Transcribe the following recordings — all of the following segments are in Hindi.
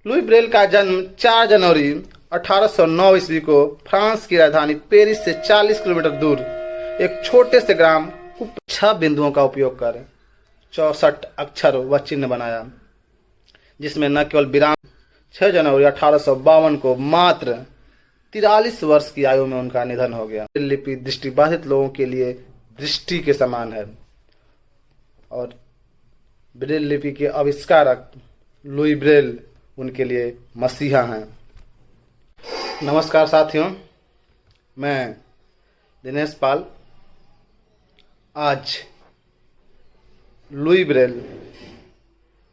लुई ब्रेल का जन्म 4 जनवरी 1809 ईस्वी को फ्रांस की राजधानी पेरिस से 40 किलोमीटर दूर एक छोटे से ग्राम 6 बिंदुओं का उपयोग कर 64 अक्षर व चिन्ह बनाया, जिसमें न केवल विराम 6 जनवरी 1852 को मात्र 43 वर्ष की आयु में उनका निधन हो गया। ब्रेल लिपि दृष्टिबाधित लोगों के लिए दृष्टि के समान है और ब्रेल लिपि के आविष्कारक लुई ब्रेल उनके लिए मसीहा हैं। नमस्कार साथियों, मैं दिनेश पाल आज लुई ब्रेल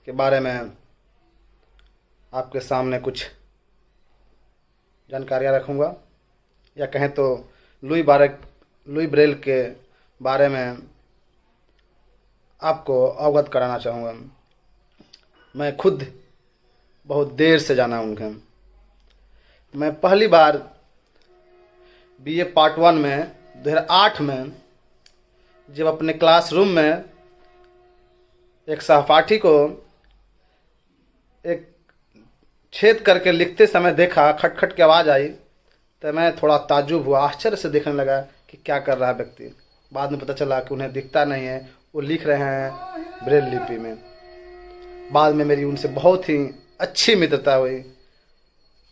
के बारे में आपके सामने कुछ जानकारियाँ रखूँगा, या कहें तो लुई ब्रेल के बारे में आपको अवगत कराना चाहूँगा। मैं खुद बहुत देर से जाना उनके। मैं पहली बार बीए पार्ट 1 में 2008 में जब अपने क्लासरूम में एक सहपाठी को एक छेद करके लिखते समय देखा, खटखट की आवाज़ आई, तो मैं थोड़ा ताज्जुब हुआ, आश्चर्य से देखने लगा कि क्या कर रहा है व्यक्ति। बाद में पता चला कि उन्हें दिखता नहीं है, वो लिख रहे हैं ब्रेल लिपि में। बाद में मेरी उनसे बहुत ही अच्छी मित्रता हुई।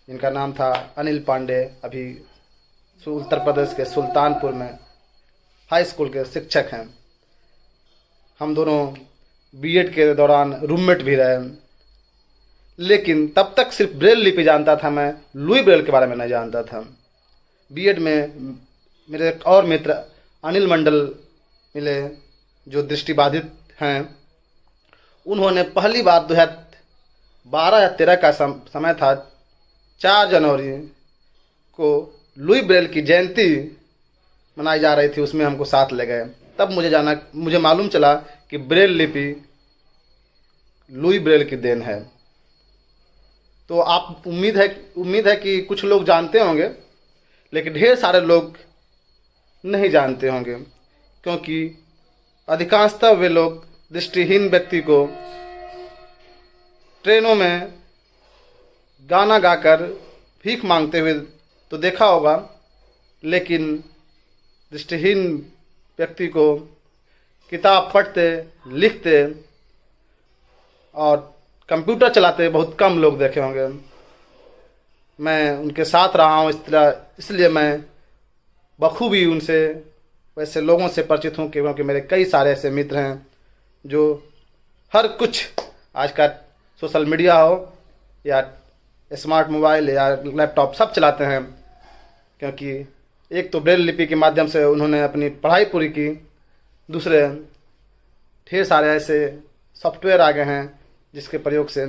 इनका नाम था अनिल पांडे, अभी उत्तर प्रदेश के सुल्तानपुर में हाई स्कूल के शिक्षक हैं। हम दोनों बीएड के दौरान रूममेट भी रहे, लेकिन तब तक सिर्फ ब्रेल लिपि जानता था, मैं लुई ब्रेल के बारे में नहीं जानता था। बीएड में मेरे एक और मित्र अनिल मंडल मिले जो दृष्टिबाधित हैं। उन्होंने पहली बार 2012 या 13 का समय था, 4 जनवरी को लुई ब्रेल की जयंती मनाई जा रही थी, उसमें हमको साथ ले गए। तब मुझे मालूम चला कि ब्रेल लिपि लुई ब्रेल की देन है। तो आप उम्मीद है कि कुछ लोग जानते होंगे, लेकिन ढेर सारे लोग नहीं जानते होंगे, क्योंकि अधिकांशतः वे लोग दृष्टिहीन व्यक्ति को ट्रेनों में गाना गाकर भीख मांगते हुए तो देखा होगा, लेकिन दृष्टिहीन व्यक्ति को किताब पढ़ते, लिखते और कंप्यूटर चलाते बहुत कम लोग देखे होंगे। मैं उनके साथ रहा हूँ, इसलिए मैं बखूबी उनसे वैसे लोगों से परिचित हूँ, क्योंकि मेरे कई सारे ऐसे मित्र हैं जो हर कुछ आज का सोशल मीडिया हो या स्मार्ट मोबाइल या लैपटॉप सब चलाते हैं, क्योंकि एक तो ब्रेल लिपि के माध्यम से उन्होंने अपनी पढ़ाई पूरी की, दूसरे ढेर सारे ऐसे सॉफ्टवेयर आ गए हैं जिसके प्रयोग से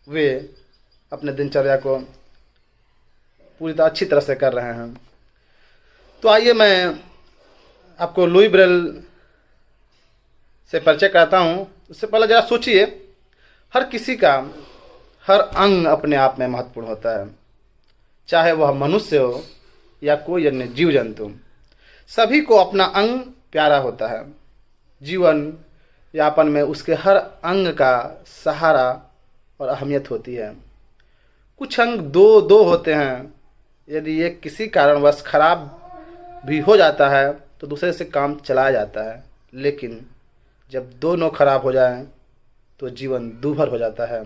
वे अपने दिनचर्या को पूरी तरह अच्छी तरह से कर रहे हैं। तो आइए मैं आपको लुई ब्रेल से परिचय कराता हूँ। उससे पहले जरा सोचिए, हर किसी का हर अंग अपने आप में महत्वपूर्ण होता है, चाहे वह मनुष्य हो या कोई अन्य जीव जंतु। सभी को अपना अंग प्यारा होता है। जीवन यापन में उसके हर अंग का सहारा और अहमियत होती है। कुछ अंग दो होते हैं, यदि एक किसी कारणवश खराब भी हो जाता है तो दूसरे से काम चलाया जाता है, लेकिन जब दोनों खराब हो जाएं तो जीवन दूभर हो जाता है।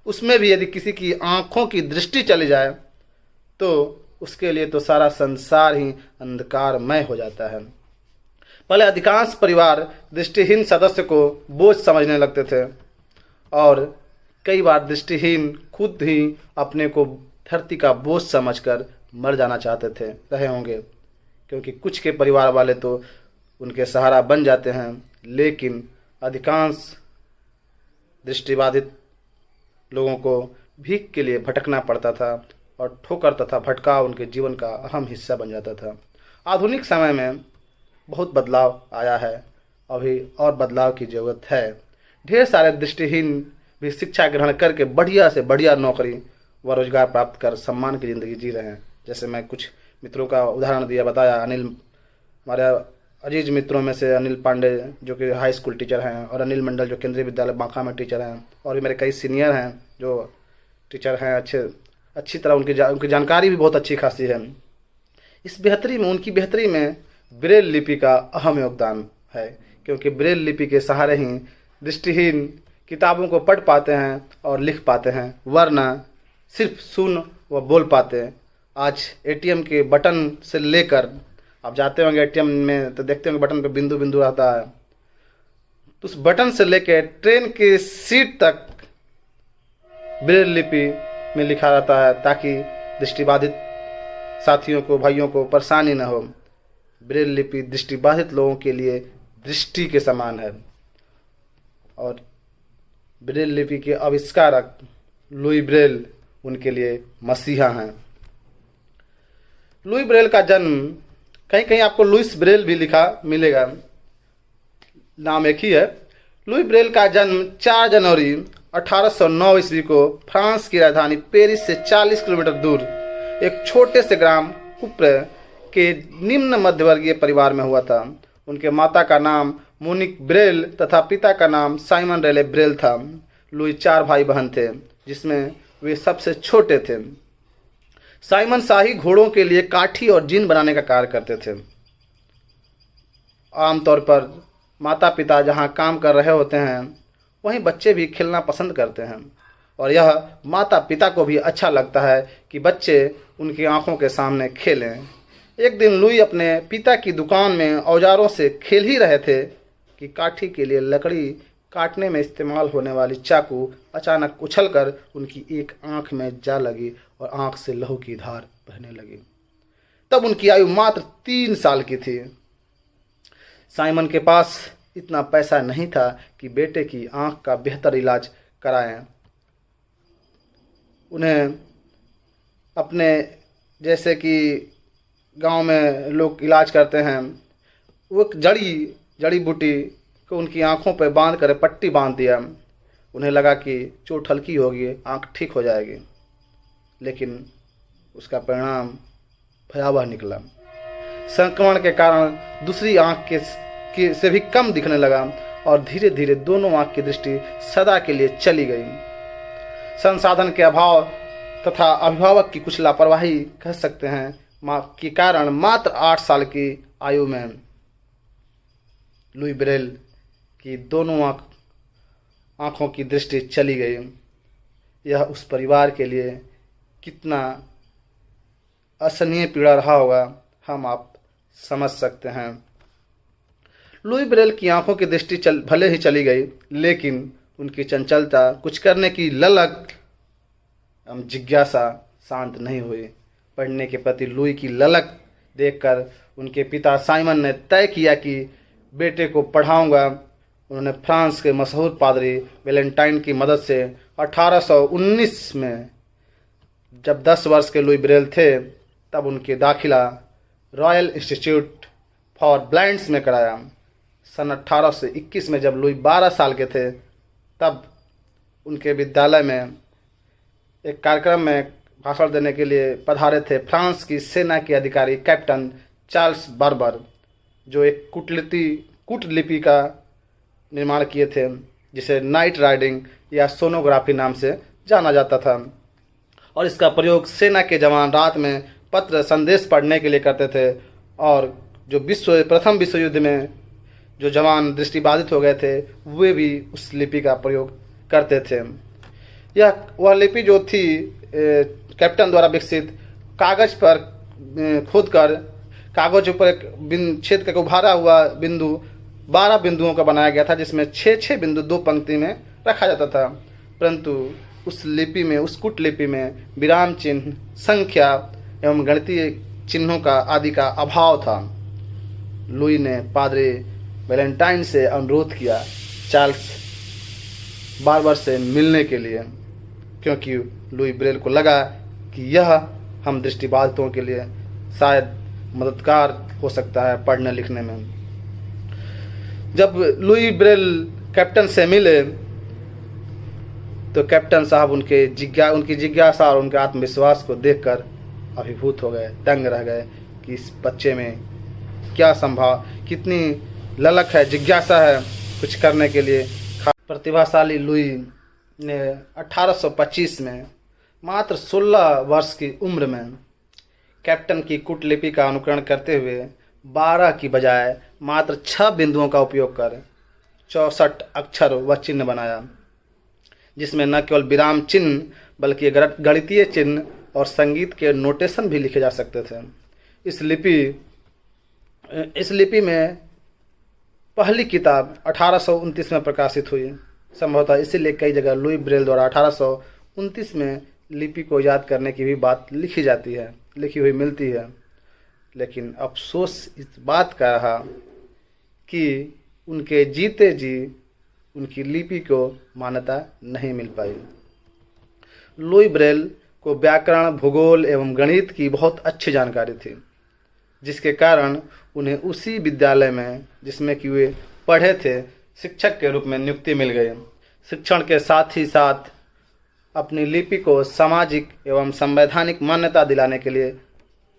उसमें भी यदि किसी की आँखों की दृष्टि चली जाए तो उसके लिए तो सारा संसार ही अंधकारमय हो जाता है। पहले अधिकांश परिवार दृष्टिहीन सदस्य को बोझ समझने लगते थे और कई बार दृष्टिहीन खुद ही अपने को धरती का बोझ समझकर मर जाना चाहते थे रहे होंगे, क्योंकि कुछ के परिवार वाले तो उनके सहारा बन जाते हैं, लेकिन अधिकांश दृष्टिबाधित लोगों को भीख के लिए भटकना पड़ता था और ठोकर तथा भटकाव उनके जीवन का अहम हिस्सा बन जाता था। आधुनिक समय में बहुत बदलाव आया है, अभी और बदलाव की ज़रूरत है। ढेर सारे दृष्टिहीन भी शिक्षा ग्रहण करके बढ़िया से बढ़िया नौकरी व रोजगार प्राप्त कर सम्मान की ज़िंदगी जी रहे हैं। जैसे मैं कुछ मित्रों का उदाहरण बताया, हमारे अजीज मित्रों में से अनिल पांडे जो कि हाई स्कूल टीचर हैं, और अनिल मंडल जो केंद्रीय विद्यालय बांका में टीचर हैं, और भी मेरे कई सीनियर हैं जो टीचर हैं, अच्छी तरह उनकी जानकारी भी बहुत अच्छी खासी है। इस बेहतरी में, उनकी बेहतरी में ब्रेल लिपि का अहम योगदान है, क्योंकि ब्रेल लिपि के सहारे ही दृष्टिहीन किताबों को पढ़ पाते हैं और लिख पाते हैं, वरना सिर्फ सुन व बोल पाते हैं। आज एटीएम के बटन से लेकर, आप जाते होंगे एटीएम में तो देखते होंगे बटन पे बिंदु बिंदु रहता है, तो उस बटन से लेकर ट्रेन की सीट तक ब्रेल लिपि में लिखा रहता है, ताकि दृष्टिबाधित साथियों को, भाइयों को परेशानी न हो। ब्रेल लिपि दृष्टिबाधित लोगों के लिए दृष्टि के समान है। और ब्रेल लिपि के आविष्कारक लुई ब्रेल उनके लिए मसीहा हैं। लुई ब्रेल का जन्म, कहीं कहीं आपको लुइस ब्रेल भी लिखा मिलेगा, नाम एक ही है। लुई ब्रेल का जन्म 4 जनवरी 1809 ईस्वी को फ्रांस की राजधानी पेरिस से 40 किलोमीटर दूर एक छोटे से ग्राम कुप्र के निम्न मध्यवर्गीय परिवार में हुआ था। उनके माता का नाम मोनिक ब्रेल तथा पिता का नाम साइमन रेले ब्रेल था। लुई 4 भाई बहन थे, जिसमें वे सबसे छोटे थे। साइमन शाही घोड़ों के लिए काठी और जिन बनाने का कार्य करते थे। आमतौर पर माता पिता जहां काम कर रहे होते हैं, वहीं बच्चे भी खेलना पसंद करते हैं, और यह माता पिता को भी अच्छा लगता है कि बच्चे उनकी आंखों के सामने खेलें। एक दिन लुई अपने पिता की दुकान में औजारों से खेल ही रहे थे कि काठी के लिए लकड़ी काटने में इस्तेमाल होने वाली चाकू अचानक उछलकर उनकी एक आंख में जा लगी और आंख से लहू की धार बहने लगी। तब उनकी आयु मात्र 3 साल की थी। साइमन के पास इतना पैसा नहीं था कि बेटे की आंख का बेहतर इलाज कराएं। उन्हें अपने, जैसे कि गांव में लोग इलाज करते हैं, वो एक जड़ी बूटी को उनकी आंखों पर बांध कर पट्टी बांध दिया। उन्हें लगा कि चोट हल्की होगी, आंख ठीक हो जाएगी, लेकिन उसका परिणाम भयावह निकला। संक्रमण के कारण दूसरी आंख से भी कम दिखने लगा और धीरे धीरे दोनों आंख की दृष्टि सदा के लिए चली गई। संसाधन के अभाव तथा अभिभावक की कुछ लापरवाही कह सकते हैं के कारण मात्र 8 साल की आयु में लुई ब्रेल की दोनों आंखों की दृष्टि चली गई। यह उस परिवार के लिए कितना असहनीय पीड़ा रहा होगा, हम आप समझ सकते हैं। लुई ब्रेल की आंखों की दृष्टि भले ही चली गई, लेकिन उनकी चंचलता, कुछ करने की ललक एवं जिज्ञासा शांत नहीं हुई। पढ़ने के प्रति लुई की ललक देखकर उनके पिता साइमन ने तय किया कि बेटे को पढ़ाऊंगा। उन्होंने फ्रांस के मशहूर पादरी वैलेंटाइन की मदद से 1819 में, जब 10 वर्ष के लुई ब्रेल थे, तब उनकी दाखिला रॉयल इंस्टीट्यूट फॉर ब्लाइंड्स में कराया। सन 1821 में जब लुई 12 साल के थे, तब उनके विद्यालय में एक कार्यक्रम में भाषण देने के लिए पधारे थे फ्रांस की सेना के अधिकारी कैप्टन चार्ल्स बार्बर, जो एक कूटलिपि का निर्माण किए थे, जिसे नाइट राइडिंग या सोनोग्राफी नाम से जाना जाता था। और इसका प्रयोग सेना के जवान रात में पत्र संदेश पढ़ने के लिए करते थे। और जो प्रथम विश्व युद्ध में जो जवान दृष्टिबाधित हो गए थे, वे भी उस लिपि का प्रयोग करते थे। वह लिपि जो थी कैप्टन द्वारा विकसित, कागज पर खोदकर कागज ऊपर एक छेद का उभारा हुआ बिंदु 12 बिंदुओं का बनाया गया था, जिसमें 6 बिंदु 2 पंक्ति में रखा जाता था। परंतु उस लिपि में, उस कूट लिपि में विराम चिन्ह, संख्या एवं गणितीय चिन्हों का आदि का अभाव था। लुई ने पादरी वैलेंटाइन से अनुरोध किया चार्ल्स बार्बर से मिलने के लिए, क्योंकि लुई ब्रेल को लगा कि यह हम दृष्टिबाधितों के लिए शायद मददगार हो सकता है पढ़ने लिखने में। जब लुई ब्रेल कैप्टन से मिले तो कैप्टन साहब उनकी जिज्ञासा और उनके आत्मविश्वास को देखकर अभिभूत हो गए, दंग रह गए कि इस बच्चे में क्या कितनी ललक है, जिज्ञासा है कुछ करने के लिए। प्रतिभाशाली लुई ने 1825 में मात्र 16 वर्ष की उम्र में कैप्टन की कूटलिपि का अनुकरण करते हुए 12 की बजाय मात्र 6 बिंदुओं का उपयोग कर 64 अक्षर व चिन्ह बनाया, जिसमें न केवल विराम चिन्ह बल्कि गणितीय चिन्ह और संगीत के नोटेशन भी लिखे जा सकते थे। इस लिपि में पहली किताब 1829 में प्रकाशित हुई। संभवतः इसीलिए कई जगह लुई ब्रेल द्वारा 1829 में लिपि को याद करने की भी बात लिखी हुई मिलती है। लेकिन अफसोस इस बात का रहा कि उनके जीते जी उनकी लिपि को मान्यता नहीं मिल पाई। लुई ब्रेल को व्याकरण, भूगोल एवं गणित की बहुत अच्छी जानकारी थी, जिसके कारण उन्हें उसी विद्यालय में जिसमें कि वे पढ़े थे शिक्षक के रूप में नियुक्ति मिल गई। शिक्षण के साथ ही साथ अपनी लिपि को सामाजिक एवं संवैधानिक मान्यता दिलाने के लिए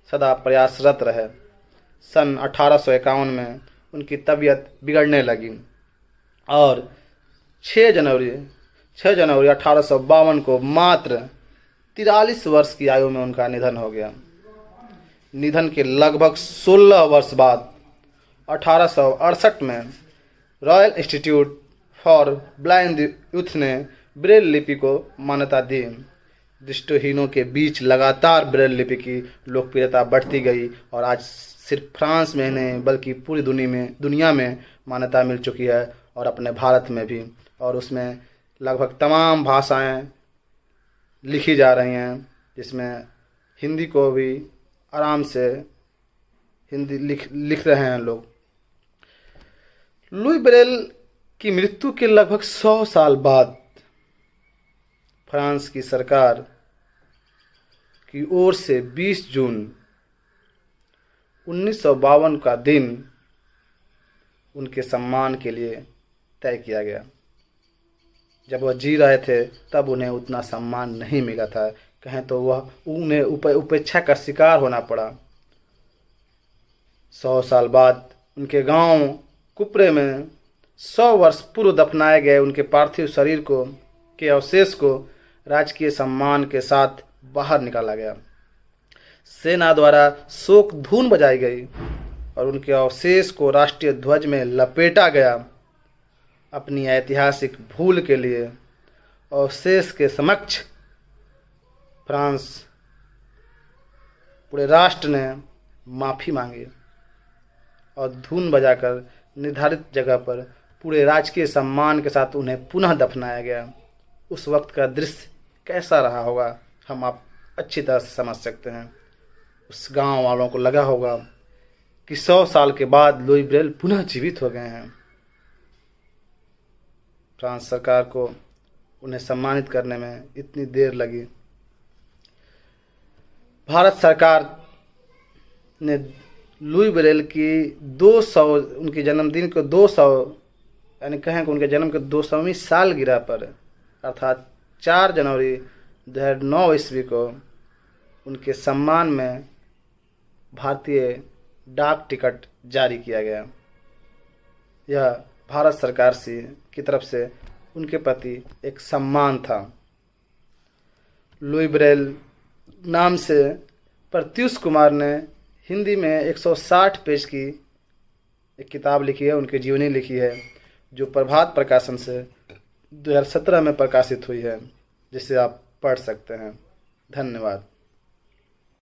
सदा प्रयासरत रहे। सन 1851 में उनकी तबीयत बिगड़ने लगी और 6 जनवरी 1852 को मात्र 43 वर्ष की आयु में उनका निधन हो गया। निधन के लगभग 16 वर्ष बाद 1868 में royal institute for blind youth ने ब्रेल लिपि को मान्यता दी। दृष्टिहीनों के बीच लगातार ब्रेल लिपि की लोकप्रियता बढ़ती गई और आज सिर्फ फ्रांस में नहीं बल्कि पूरी दुनिया में मान्यता मिल चुकी है, और अपने भारत में भी, और उसमें लगभग तमाम भाषाएं लिखी जा रही हैं, जिसमें हिंदी को भी आराम से हिंदी लिख रहे हैं लोग। लुई ब्रेल की मृत्यु के लगभग 100 साल बाद फ्रांस की सरकार की ओर से 20 जून 1952 का दिन उनके सम्मान के लिए तय किया गया। जब वह जी रहे थे तब उन्हें उतना सम्मान नहीं मिला था, कहें तो उन्हें उपेक्षा का शिकार होना पड़ा। 100 साल बाद उनके गांव कुपरे में 100 वर्ष पूर्व दफनाए गए उनके पार्थिव शरीर के अवशेष को राजकीय सम्मान के साथ बाहर निकाला गया। सेना द्वारा शोक धून बजाई गई और उनके अवशेष को राष्ट्रीय ध्वज में लपेटा गया। अपनी ऐतिहासिक भूल के लिए अवशेष के समक्ष फ्रांस पूरे राष्ट्र ने माफ़ी मांगी और धून बजाकर निर्धारित जगह पर पूरे राजकीय सम्मान के साथ उन्हें पुनः दफनाया गया। उस वक्त का दृश्य कैसा रहा होगा हम आप अच्छी तरह से समझ सकते हैं। उस गांव वालों को लगा होगा कि 100 साल के बाद लुई ब्रेल पुनः जीवित हो गए हैं। फ्रांस सरकार को उन्हें सम्मानित करने में इतनी देर लगी। भारत सरकार ने लुई ब्रेल की 200 उनके जन्मदिन को 200 यानी कहें कि उनके जन्म के 200वीं सालगिरह पर अर्थात 4 जनवरी 2009 ईस्वी को उनके सम्मान में भारतीय डाक टिकट जारी किया गया। यह भारत सरकार की तरफ से उनके प्रति एक सम्मान था। लुई ब्रेल नाम से प्रत्यूष कुमार ने हिंदी में 160 पेज की एक किताब लिखी है, उनकी जीवनी लिखी है, जो प्रभात प्रकाशन से 2017 में प्रकाशित हुई है, जिसे आप पढ़ सकते हैं। धन्यवाद।